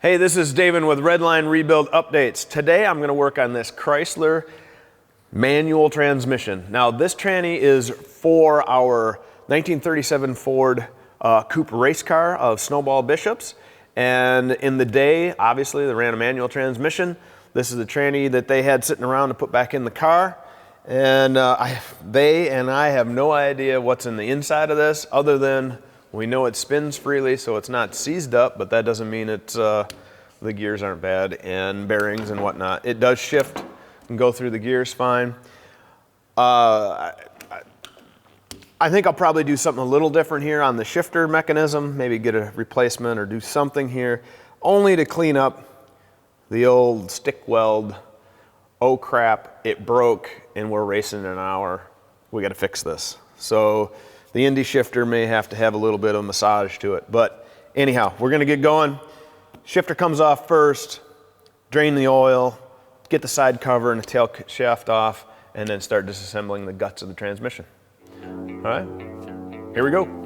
Hey, this is Davin with Redline Rebuild Updates. Today I'm going to work on this Chrysler manual transmission. Now this tranny is for our 1937 Ford Coupe race car of Snowball Bishops. And in the day, obviously they ran a manual transmission. This is the tranny that they had sitting around to put back in the car. And they and I have no idea what's in the inside of this other than we know it spins freely, so it's not seized up, but that doesn't mean it's, the gears aren't bad and bearings and whatnot. It does shift and go through the gears fine. I think I'll probably do something a little different here on the shifter mechanism, maybe get a replacement or do something here, only to clean up the old stick weld. Oh crap, it broke and we're racing an hour. We got to fix this. So the Indy shifter may have to have a little bit of massage to it. But anyhow, we're going to get going. Shifter comes off first, drain the oil, get the side cover and the tail shaft off, and then start disassembling the guts of the transmission. All right, here we go.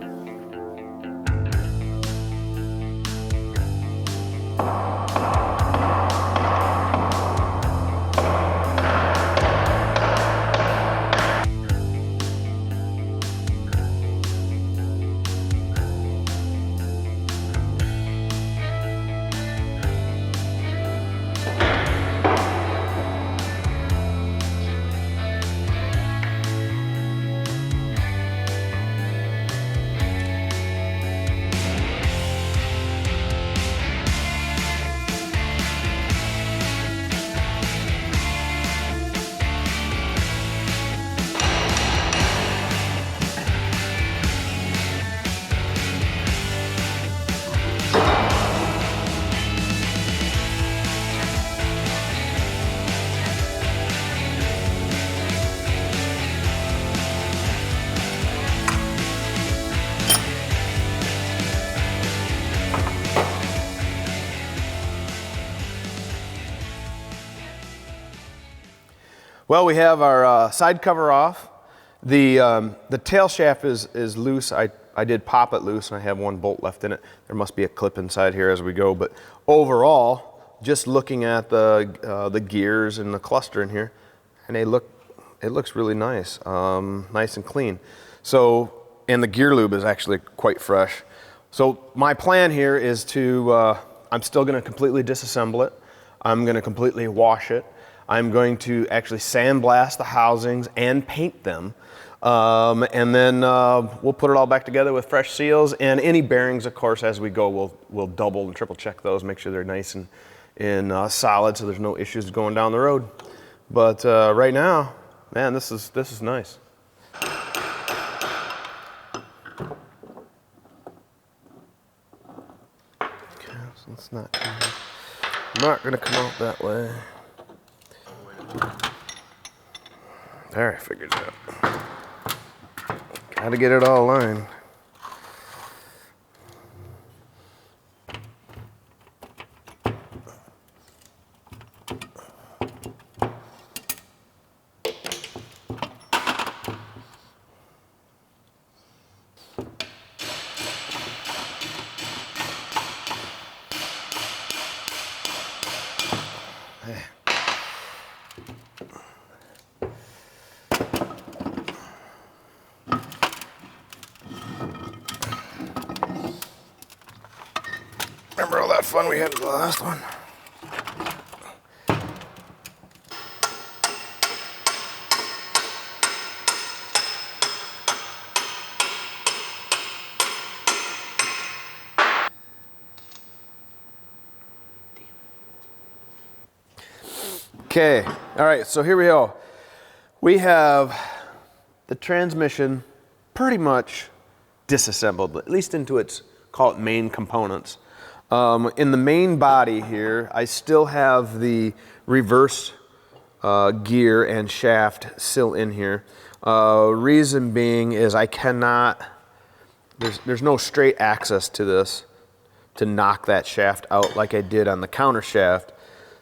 Well, we have our side cover off. The tail shaft is loose. I did pop it loose and I have one bolt left in it. There must be a clip inside here as we go, but overall, just looking at the gears and the cluster in here, and it looks really nice, nice and clean. So, and the gear lube is actually quite fresh. So my plan here is to, I'm still gonna completely disassemble it. I'm gonna completely wash it. I'm going to actually sandblast the housings and paint them. And then we'll put it all back together with fresh seals, and any bearings, of course, as we go, we'll double and triple check those, make sure they're nice and solid so there's no issues going down the road. But right now, man, this is nice. Okay, so it's not gonna come out that way. There, I figured it out. Gotta get it all lined. Remember all that fun we had with the last one? Okay, all right, so here we go. We have the transmission pretty much disassembled, at least into its, call it, main components. In the main body here, I still have the reverse gear and shaft still in here. Reason being is I cannot, there's no straight access to this to knock that shaft out like I did on the counter shaft.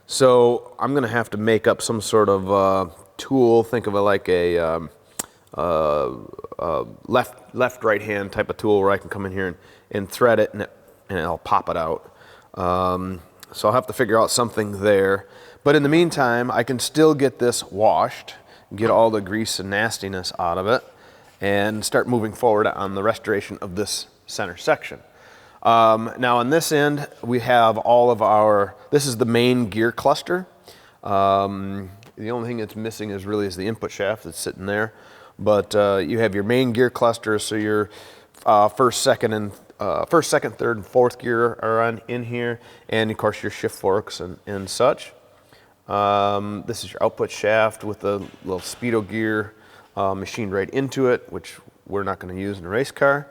So I'm gonna have to make up some sort of tool, think of it like a left right hand type of tool where I can come in here and thread it and it'll pop it out. So I'll have to figure out something there. But in the meantime, I can still get this washed, get all the grease and nastiness out of it, and start moving forward on the restoration of this center section. Now on this end, we have all of our, this is the main gear cluster. The only thing that's missing is the input shaft that's sitting there. But you have your main gear cluster, so your first, second, third, and fourth gear are in here, and of course your shift forks and such. This is your output shaft with a little speedo gear machined right into it, which we're not going to use in a race car.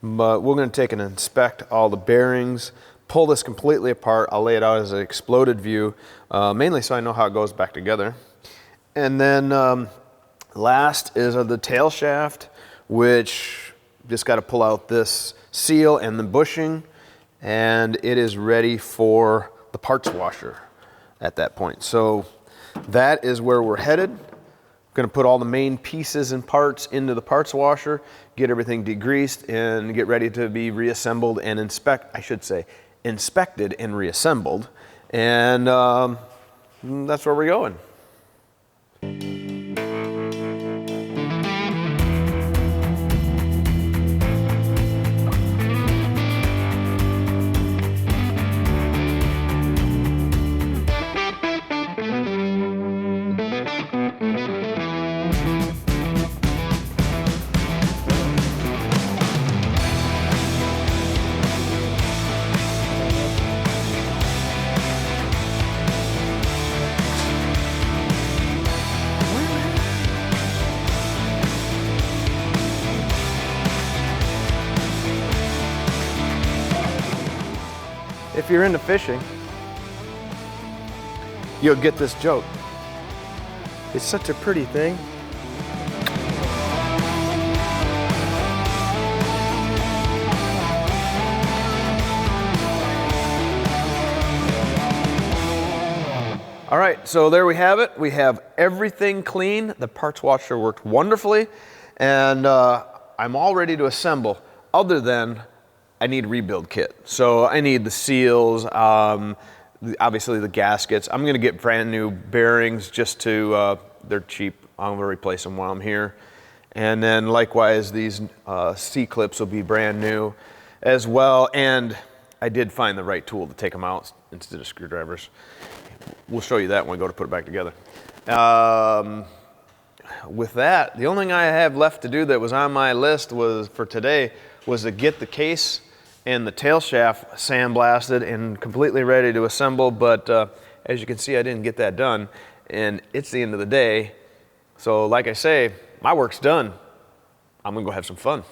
But we're going to take and inspect all the bearings, pull this completely apart. I'll lay it out as an exploded view, mainly so I know how it goes back together. And then last is the tail shaft, which just got to pull out this seal and the bushing, and it is ready for the parts washer at that point. So that is where we're headed. Going to put all the main pieces and parts into the parts washer, get everything degreased, and get ready to be reassembled and inspected and reassembled. And that's where we're going. If you're into fishing, you'll get this joke. It's such a pretty thing. All right, so there we have it. We have everything clean. The parts washer worked wonderfully, and I'm all ready to assemble, other than I need a rebuild kit. So I need the seals, obviously the gaskets. I'm gonna get brand new bearings just to, they're cheap. I'm gonna replace them while I'm here. And then likewise, these C-clips will be brand new as well. And I did find the right tool to take them out instead of screwdrivers. We'll show you that when we go to put it back together. With that, the only thing I have left to do that was on my list for today was to get the case and the tail shaft sandblasted and completely ready to assemble, but as you can see, I didn't get that done, and it's the end of the day. So like I say, my work's done. I'm gonna go have some fun.